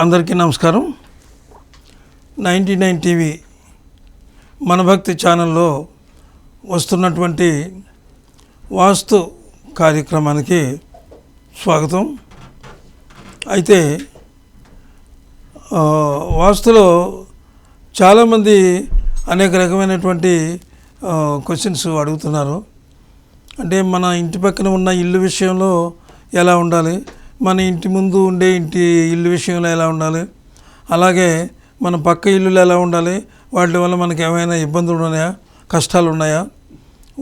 అందరికీ నమస్కారం. 99 టీవీ మన భక్తి ఛానల్లో వస్తున్నటువంటి వాస్తు కార్యక్రమానికి స్వాగతం. అయితే వాస్తులో చాలామంది అనేక రకమైనటువంటి క్వశ్చన్స్ అడుగుతున్నారు. అంటే మన ఇంటి పక్కన ఉన్న ఇల్లు విషయంలో ఎలా ఉండాలి, మన ఇంటి ముందు ఉండే ఇల్లు విషయంలో ఎలా ఉండాలి, అలాగే మన పక్క ఇల్లులు ఎలా ఉండాలి, వాటి వల్ల మనకి ఏమైనా ఇబ్బందులు ఉన్నాయా, కష్టాలు ఉన్నాయా,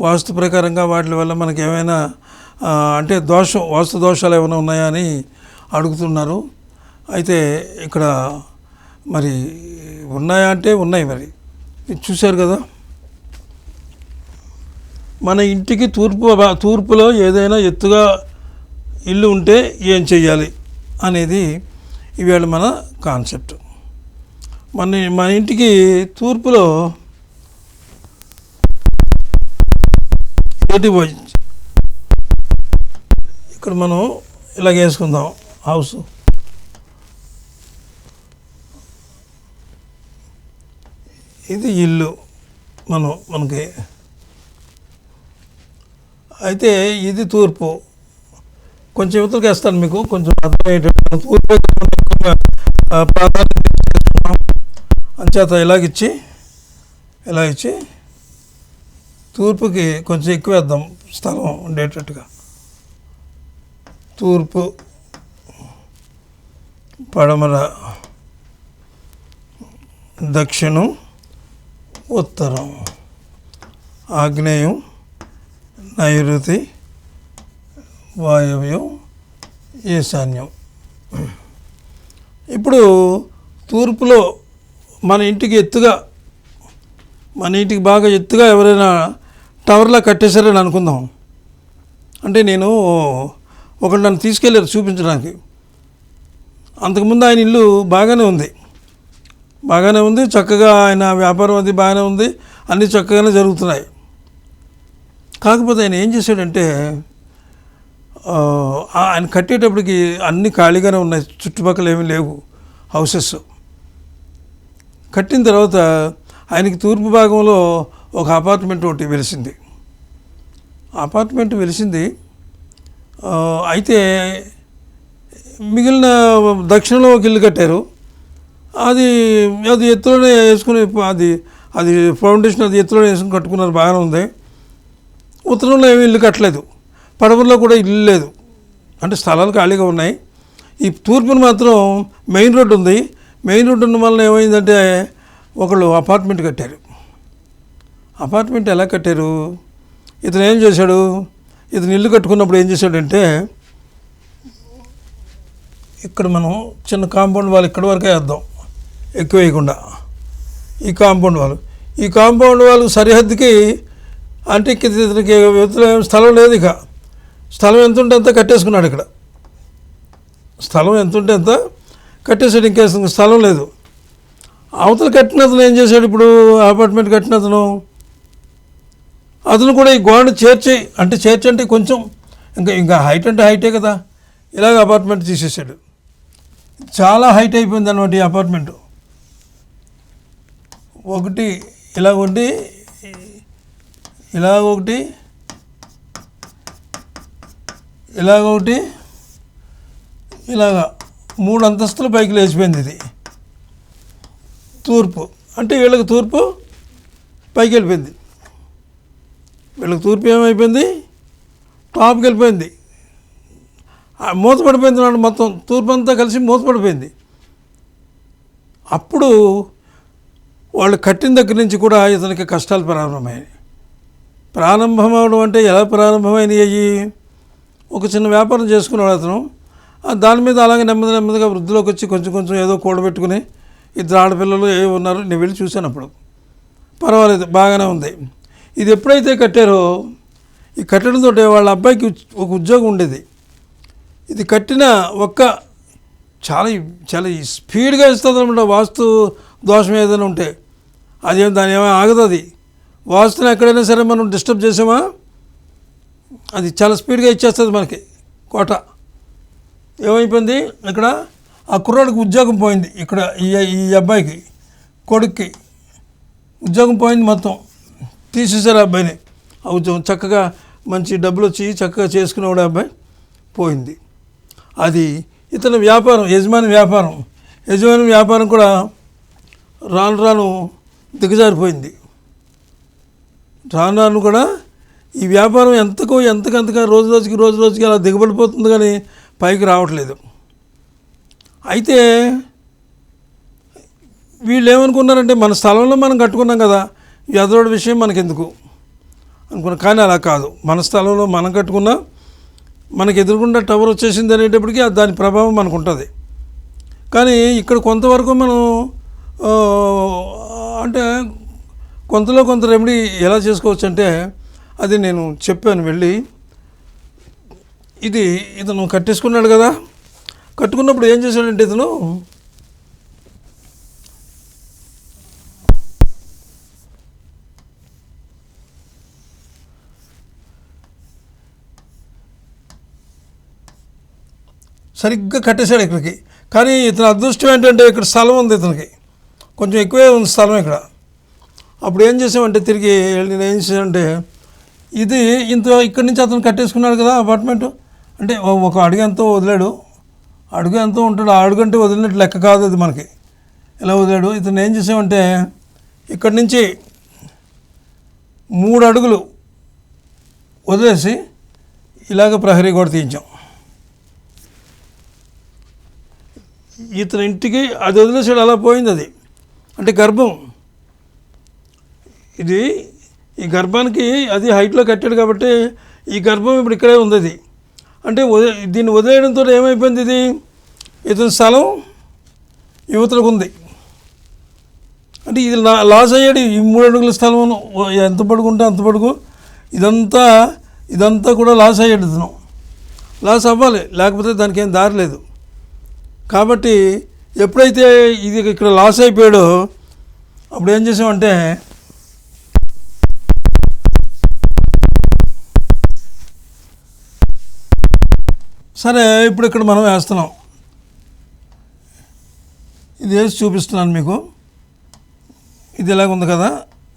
వాస్తు ప్రకారంగా వాటి వల్ల మనకి ఏమైనా అంటే వాస్తు దోషాలు ఏమైనా ఉన్నాయా అని అడుగుతున్నారు. అయితే ఇక్కడ మరి ఉన్నాయా అంటే ఉన్నాయి. మరి చూశారు కదా, మన ఇంటికి తూర్పులో ఏదైనా ఎత్తుగా ఇల్లు ఉంటే ఏం చెయ్యాలి అనేది ఇవాళ మన కాన్సెప్ట్. మన ఇంటికి తూర్పులో ఇక్కడ మనం ఇలాగ వేసుకుందాం. హౌస్ ఇది ఇల్లు మనకి. అయితే ఇది తూర్పు. కొంచెం యువతలకు వేస్తాను, మీకు కొంచెం అర్థమయ్యేటట్టు. తూర్పు ప్రాధాన్యత అంచేత ఇలాగిచ్చి తూర్పుకి కొంచెం ఎక్కువ వేద్దాం, స్థలం ఉండేటట్టుగా. తూర్పు, పడమర, దక్షిణం, ఉత్తరం, ఆగ్నేయం, నైరుతి, వాయవ్యం, ఈశాన్యం. ఇప్పుడు తూర్పులో మన ఇంటికి బాగా ఎత్తుగా ఎవరైనా టవర్లా కట్టేశారని అనుకుందాం. అంటే ఒకడు నన్ను తీసుకెళ్ళారు చూపించడానికి. అంతకుముందు ఆయన ఇల్లు బాగానే ఉంది, చక్కగా ఆయన వ్యాపారం అది బాగానే ఉంది, అన్నీ చక్కగానే జరుగుతున్నాయి. కాకపోతే ఆయన ఏం చేశాడంటే, ఆయన కట్టేటప్పటికి అన్నీ ఖాళీగానే ఉన్నాయి, చుట్టుపక్కల ఏమీ లేవు హౌసెస్. కట్టిన తర్వాత ఆయనకి తూర్పు భాగంలో ఒక అపార్ట్మెంట్ ఒకటి వెలిసింది. అయితే మిగిలిన దక్షిణంలో ఒక ఇల్లు కట్టారు. అది ఎత్తులోనే వేసుకుని అది ఫౌండేషన్ అది ఎత్తులోనే వేసుకుని కట్టుకున్నారు, బాగానే ఉంది. ఉత్తరంలో ఏమీ ఇల్లు కట్టలేదు, పడమరలో కూడా ఇల్లు లేదు, అంటే స్థలాలు ఖాళీగా ఉన్నాయి. ఈ తూర్పున మాత్రం మెయిన్ రోడ్డు ఉంది. మెయిన్ రోడ్డు ఉన్న వల్ల ఏమైందంటే ఒకళ్ళు అపార్ట్మెంట్ కట్టారు. అపార్ట్మెంట్ ఎలా కట్టారు, ఇతను ఏం చేశాడు, ఇతను ఇల్లు కట్టుకున్నప్పుడు ఏం చేశాడంటే, ఇక్కడ మనం చిన్న కాంపౌండ్ వాల్ ఇక్కడి వరకే వేద్దాం, ఎక్కువ వేయకుండా. ఈ కాంపౌండ్ వాల్ సరిహద్దుకి, అంటే ఇతనికి స్థలం లేదు. ఇక స్థలం ఎంత ఉంటే అంత కట్టేసుకున్నాడు. ఇక్కడ స్థలం ఎంత ఉంటే అంత కట్టేసాడు, ఇంకా స్థలం లేదు. అవతల కట్టిన అతను ఏం చేశాడు, ఇప్పుడు అపార్ట్మెంట్ కట్టిన అతను కూడా ఈ గోడ చేర్చి అంటే కొంచెం ఇంకా హైట్ అంటే హైటే కదా, ఇలాగ అపార్ట్మెంట్ తీసేసాడు. చాలా హైట్ అయిపోయింది అన్నమాట ఈ అపార్ట్మెంటు. ఒకటి ఇలాగొకటి, ఇలాగా 3 అంతస్తులు పైకి లేచిపోయింది. ఇది తూర్పు. అంటే వీళ్ళకి తూర్పు పైకి వెళ్ళిపోయింది. వీళ్ళకి తూర్పు ఏమైపోయింది, టాప్కి వెళ్ళిపోయింది, మూతపడిపోయింది. మొత్తం తూర్పు అంతా కలిసి మూతపడిపోయింది. అప్పుడు వాళ్ళు కట్టిన దగ్గర నుంచి కూడా ఇతనికి కష్టాలు ప్రారంభం అవడం. అంటే ఎలా ప్రారంభమైనవి, ఒక చిన్న వ్యాపారం చేసుకున్నాడు అతను. దాని మీద అలాగే నెమ్మదిగా వృద్ధిలోకి వచ్చి కొంచెం ఏదో కూడబెట్టుకుని 2 ఆడపిల్లలు ఉన్నారు. నేను వెళ్ళి చూశాను, అప్పుడు పర్వాలేదు, బాగానే ఉంది. ఇది ఎప్పుడైతే కట్టారో, ఈ కట్టడంతో వాళ్ళ అబ్బాయికి ఒక ఉద్యోగం ఉండేది. ఇది కట్టిన చాలా స్పీడ్గా ఇస్తుంది అనమాట. వాస్తు దోషం ఏదైనా ఉంటే దాని ఏమైనా ఆగదు. అది వాస్తుని ఎక్కడైనా సరే మనం డిస్టర్బ్ చేసామా, అది చాలా స్పీడ్గా ఇచ్చేస్తుంది మనకి కోట. ఏమైపోయింది, ఇక్కడ ఆ కుర్రాడికి ఉద్యోగం పోయింది. ఇక్కడ ఈ అబ్బాయికి కొడుక్కి ఉద్యోగం పోయింది, మొత్తం తీసేశారు ఆ అబ్బాయిని. ఆ ఉద్యోగం చక్కగా మంచి డబ్బులు వచ్చి చక్కగా చేసుకునేవాడు అబ్బాయి పోయింది. అది ఇతని వ్యాపారం, యజమాని వ్యాపారం కూడా రాను రాను దిగజారిపోయింది. రాను రాను కూడా ఈ వ్యాపారం ఎంతకంతగా రోజు రోజుకి అలా దిగబడిపోతుంది, కానీ పైకి రావట్లేదు. అయితే వీళ్ళు ఏమనుకున్నారంటే మన స్థలంలో మనం కట్టుకున్నాం కదా, ఈ అదోడి విషయం మనకెందుకు అనుకున్నాం. కానీ అలా కాదు, మన స్థలంలో మనం కట్టుకున్నా మనకు ఎదురుకుండా టవర్ వచ్చేసింది అనేటప్పటికీ దాని ప్రభావం మనకు ఉంటుంది. కానీ ఇక్కడ కొంతవరకు మనం అంటే కొంత రెమెడీ ఎలా చేసుకోవచ్చు అంటే అది నేను చెప్పాను వెళ్ళి. ఇతను కట్టేసుకున్నాడు కదా, కట్టుకున్నప్పుడు ఏం చేశాడంటే ఇతను సరిగ్గా కట్టేశాడు ఇక్కడికి. కానీ ఇతని అదృష్టం ఏంటంటే ఇక్కడ స్థలం ఉంది, ఇతనికి కొంచెం ఎక్కువే ఉంది స్థలం ఇక్కడ. అప్పుడు ఏం చేసామంటే తిరిగి నేను ఏం చేశానంటే ఇక్కడి నుంచి అతను కట్టేసుకున్నాడు కదా అపార్ట్మెంటు, అంటే ఒక అడుగు ఎంతో వదిలాడు, అడుగు ఎంతో ఉంటాడు, ఆ అడుగంటే వదిలినట్టు లెక్క కాదు అది మనకి, ఎలా వదిలాడు. ఇతను ఏం చేసామంటే ఇక్కడి నుంచి 3 అడుగులు వదిలేసి ఇలాగ ప్రహరీ గోడ తీయించాం. ఇతని ఇంటికి అది వదిలేసాడు, అలా పోయింది అది. అంటే గర్భం, ఈ గర్భానికి అది హైట్లో కట్టాడు కాబట్టి ఈ గర్భం ఇప్పుడు ఇక్కడే ఉంది. అది అంటే దీన్ని వదిలేయడంతో ఏమైపోయింది, ఇతని స్థలం యువతలకు ఉంది. అంటే ఇది లాస్ అయ్యాడు. ఈ 3 అడుగుల స్థలం ఎంత పడుకుంటే అంత పడుకు ఇదంతా కూడా లాస్ అయ్యాడు. ఇతను లాస్ అవ్వాలి, లేకపోతే దానికి ఏం దారి లేదు. కాబట్టి ఎప్పుడైతే ఇది ఇక్కడ లాస్ అయిపోయాడో అప్పుడు ఏం చేసామంటే సరే ఇప్పుడు ఇక్కడ మనం వేస్తున్నాం. ఇది వేసి చూపిస్తున్నాను మీకు. ఇది ఎలాగుంది కదా,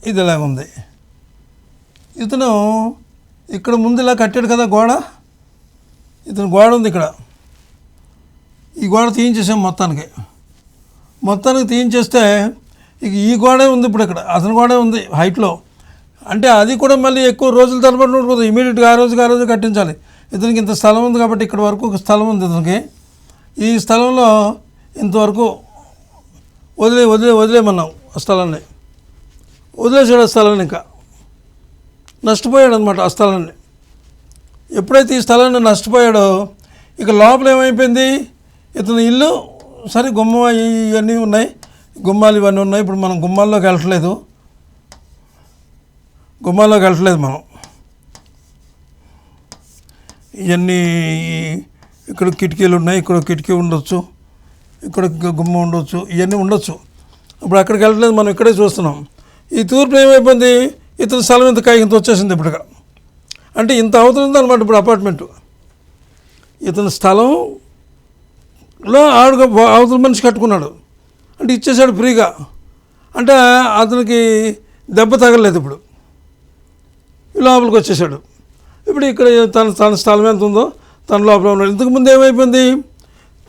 ఇది ఎలాగుంది. ఇతను ఇక్కడ ముందు ఇలా కట్టాడు కదా గోడ, ఇతను గోడ ఉంది ఇక్కడ, ఈ గోడ తీయించేసాం మొత్తానికి తీయించేస్తే ఇక ఈ గోడే ఉంది ఇప్పుడు ఇక్కడ, అతని గోడే ఉంది హైట్లో. అంటే అది కూడా మళ్ళీ ఎక్కువ రోజుల తరబడి ఉండకూడదు, ఇమీడియట్గా ఆ రోజు కట్టించాలి. ఇతనికి ఇంత స్థలం ఉంది కాబట్టి ఇక్కడ వరకు ఒక స్థలం ఉంది ఇతనికి. ఈ స్థలంలో ఇంతవరకు వదిలేమన్నాం ఆ స్థలాన్ని, వదిలేసాడు ఆ స్థలాన్ని. ఇంకా నష్టపోయాడు అనమాట ఆ స్థలాన్ని. ఎప్పుడైతే ఈ స్థలాన్ని నష్టపోయాడో ఇక లోపల ఏమైపోయింది, ఇతని ఇల్లు సరే గుమ్మం ఇవన్నీ ఉన్నాయి, గుమ్మాలు ఇవన్నీ ఉన్నాయి. ఇప్పుడు మనం గుమ్మాల్లోకి వెళ్ళట్లేదు మనం. ఇవన్నీ ఇక్కడ కిటికీలు ఉన్నాయి, ఇక్కడ కిటికీ ఉండొచ్చు, ఇక్కడ గుమ్మ ఉండొచ్చు, ఇవన్నీ ఉండొచ్చు. ఇప్పుడు అక్కడికి వెళ్ళట్లేదు, మనం ఇక్కడే చూస్తున్నాం. ఈ తూర్పు ఏమైపోయింది, ఇతని స్థలం ఇంత వచ్చేసింది ఇప్పుడు ఇక్కడ. అంటే ఇంత అవుతుంది అనమాట ఇప్పుడు అపార్ట్మెంటు. ఇతని స్థలంలో అవతల మనిషి కట్టుకున్నాడు, అంటే ఇచ్చేసాడు ఫ్రీగా. అంటే అతనికి దెబ్బ తగలలేదు. ఇప్పుడు లోపలికి వచ్చేసాడు. ఇప్పుడు ఇక్కడ తన స్థలం ఎంత ఉందో తన లోపల ఉన్నాడు. ఇంతకుముందు ఏమైపోయింది,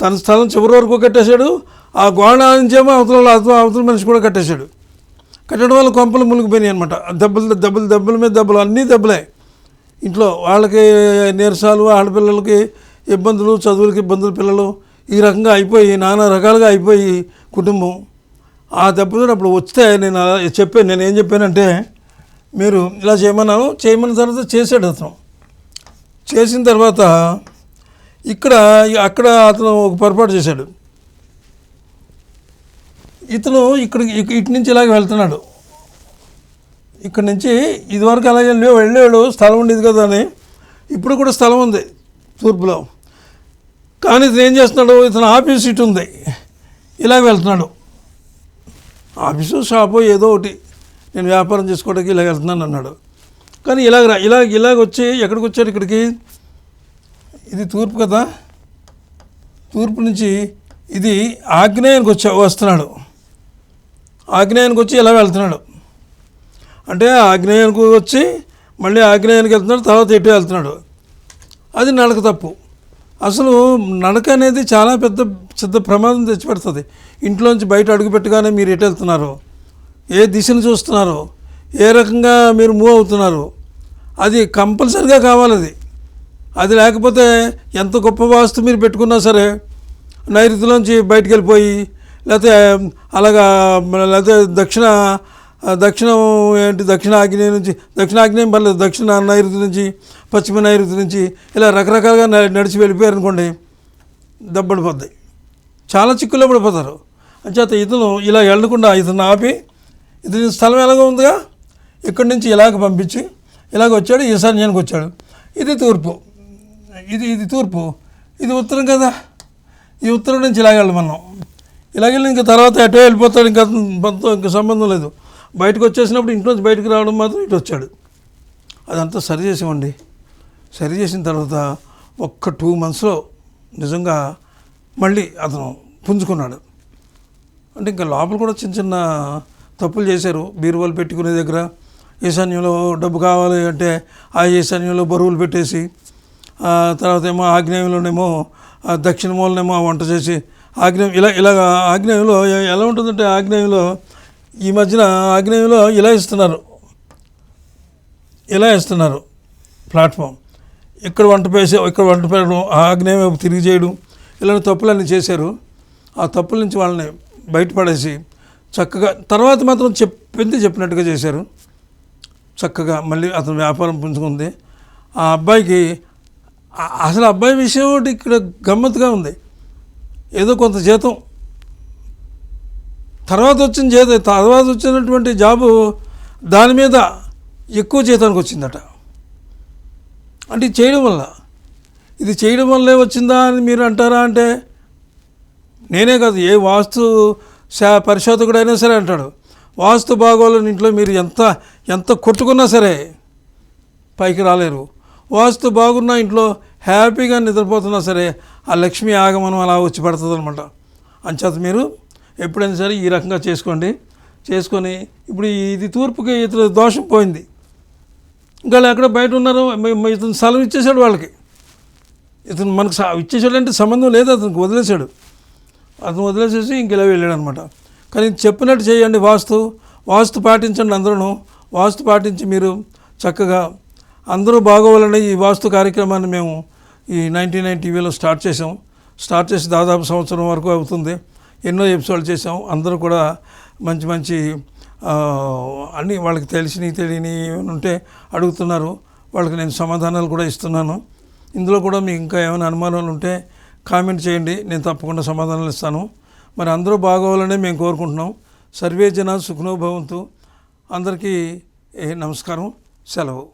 తన స్థలం చివరి వరకు కట్టేశాడు, ఆ గోడ నుంచేమో అవతల మనిషి కూడా కట్టేశాడు. కట్టడం వల్ల కొంపలు మునిగిపోయినాయి అనమాట. దెబ్బల మీద దెబ్బలు, అన్నీ దెబ్బలే. ఇంట్లో వాళ్ళకి నీరసాలు, ఆడపిల్లలకి ఇబ్బందులు, చదువులకి ఇబ్బందులు, పిల్లలు ఈ రకంగా అయిపోయి నానా రకాలుగా అయిపోయి కుటుంబం. ఆ దెబ్బతో అప్పుడు వస్తే నేను ఏం చెప్పానంటే మీరు ఇలా చేయమన్న తర్వాత చేశాడు అతను. చేసిన తర్వాత అక్కడ అతను ఒక పొరపాటు చేశాడు. ఇతను ఇటు నుంచి ఇలాగ వెళ్తున్నాడు, ఇక్కడి నుంచి ఇదివరకు అలాగే వెళ్ళాడు, స్థలం ఉండేది కదా అని. ఇప్పుడు కూడా స్థలం ఉంది తూర్పులో. కానీ ఇతను ఏం చేస్తున్నాడు, ఇతను ఆఫీస్ ఇటు ఉంది, ఇలాగ వెళ్తున్నాడు. ఆఫీసు షాపు ఏదో ఒకటి, నేను వ్యాపారం చేసుకోవడానికి ఇలాగ వెళ్తున్నాను అన్నాడు. కానీ ఇలాగ వచ్చి ఎక్కడికి వచ్చాడు, ఇక్కడికి. ఇది తూర్పు కదా, తూర్పు నుంచి ఇది ఆగ్నేయానికి వస్తున్నాడు. ఆగ్నేయానికి వచ్చి ఇలా వెళ్తున్నాడు. అంటే ఆగ్నేయానికి వచ్చి మళ్ళీ ఆగ్నేయానికి వెళ్తున్నాడు, తర్వాత ఎటు వెళ్తున్నాడు. అది నడక తప్పు. అసలు నడక అనేది చాలా పెద్ద ప్రమాదం తెచ్చిపెడుతుంది. ఇంట్లోంచి బయట అడుగు పెట్టగానే మీరు ఎటు వెళ్తున్నారో, ఏ దిశను చూస్తున్నారో, ఏ రకంగా మీరు మూవ్ అవుతున్నారు, అది కంపల్సరిగా కావాలి. అది లేకపోతే ఎంత గొప్ప వాస్తు మీరు పెట్టుకున్నా సరే నైరుతిలోంచి బయటికి వెళ్ళిపోయి, లేకపోతే అలాగా, లేకపోతే దక్షిణం ఏంటి, దక్షిణాగ్నేయం నుంచి, దక్షిణాగ్నేయం పర్లేదు, దక్షిణ నైరుతి నుంచి, పశ్చిమ నైరుతి నుంచి ఇలా రకరకాలుగా నడిచి వెళ్ళిపోయారు అనుకోండి, దెబ్బడిపోద్ది, చాలా చిక్కుల్లో పడిపోతారు. అంచేత ఇతను ఇలా వెళ్ళకుండా ఇతను ఆపి, ఇతని స్థలం ఎలాగో ఉందిగా, ఇక్కడి నుంచి ఇలాగ పంపించి ఇలాగ వచ్చాడు, ఈశాన్యానికి వచ్చాడు. ఇది తూర్పు, ఇది తూర్పు, ఇది ఉత్తరం కదా. ఈ ఉత్తరం నుంచి ఇలాగ వెళ్ళి మనం ఇలాగెళ్ళి ఇంకా తర్వాత ఎటో వెళ్ళిపోతాడు, ఇంకా సంబంధం లేదు. బయటకు వచ్చేసినప్పుడు ఇంట్లోంచి బయటకు రావడం మాత్రం ఇటు వచ్చాడు. అదంతా సరి చేసామండి. సరి చేసిన తర్వాత ఒక్క 2 monthsలో నిజంగా మళ్ళీ అతను పుంజుకున్నాడు. అంటే ఇంకా లోపల కూడా చిన్న తప్పులు చేశారు. బీరువాలు పెట్టుకునే దగ్గర ఈశాన్యంలో డబ్బు కావాలి అంటే ఆ ఈశాన్యంలో బరువులు పెట్టేసి, తర్వాత ఏమో ఆగ్నేయంలోనేమో దక్షిణ మూలనేమో వంట చేసి, ఇలాగ ఆగ్నేయంలో ఎలా ఉంటుందంటే, ఆగ్నేయంలో ఈ మధ్యన ఆగ్నేయంలో ఇలా ఇస్తున్నారు ప్లాట్ఫామ్. ఇక్కడ వంట పెట్టడం, ఆగ్నేయం వైపు తిరిగి చేయడం, ఇలాంటి తప్పులన్నీ చేశారు. ఆ తప్పుల నుంచి వాళ్ళని బయటపడేసి చక్కగా తర్వాత మాత్రం చెప్పినట్టుగా చేశారు. చక్కగా మళ్ళీ అతను వ్యాపారం పుంజుకుంది. ఆ అబ్బాయికి అసలు అబ్బాయి విషయం ఒకటి ఇక్కడ గమ్మత్తుగా ఉంది. ఏదో కొంత జీతం, తర్వాత వచ్చినటువంటి జాబు దాని మీద ఎక్కువ జీతానికి వచ్చిందట. అంటే ఇది చేయడం వల్లే వచ్చిందా అని మీరు అంటారా? అంటే నేనే కాదు, ఏ వాస్తు పరిశోధకుడైనా సరే అంటాడు, వాస్తు బాగోలేని ఇంట్లో మీరు ఎంత కొట్టుకున్నా సరే పైకి రాలేరు. వాస్తు బాగున్న ఇంట్లో హ్యాపీగా నిద్రపోతున్నా సరే ఆ లక్ష్మీ ఆగమనం అలా వచ్చి పడుతుంది అనమాట. అంచేత మీరు ఎప్పుడైనా సరే ఈ రకంగా చేసుకొని ఇప్పుడు ఇది తూర్పుకి ఇతర దోషం పోయింది. ఇంకా ఎక్కడ బయట ఉన్నారు, ఇతను స్థలం ఇచ్చేసాడు వాళ్ళకి. ఇతను మనకు ఇచ్చేసాడు అంటే సంబంధం లేదు, అతనికి అతను వదిలేసేసి ఇంకెలా వెళ్ళాడు అనమాట. కానీ చెప్పినట్టు చేయండి, వాస్తు పాటించండి. అందరూ వాస్తు పాటించి మీరు చక్కగా అందరూ బాగోవాలని ఈ వాస్తు కార్యక్రమాన్ని మేము ఈ 99 టీవీలో స్టార్ట్ చేసి దాదాపు సంవత్సరం వరకు అవుతుంది. ఎన్నో ఎపిసోడ్లు చేసాం. అందరూ కూడా మంచి అన్నీ వాళ్ళకి తెలియని ఉంటే అడుగుతున్నారు. వాళ్ళకి నేను సమాధానాలు కూడా ఇస్తున్నాను. ఇందులో కూడా మీకు ఇంకా ఏమైనా అనుమానాలు ఉంటే కామెంట్ చేయండి, నేను తప్పకుండా సమాధానాలు ఇస్తాను. మరి అందరూ బాగోవాలనే మేము కోరుకుంటున్నాం. సర్వే జన సుఖనో భవంతు. అందరికీ నమస్కారం, సెలవు.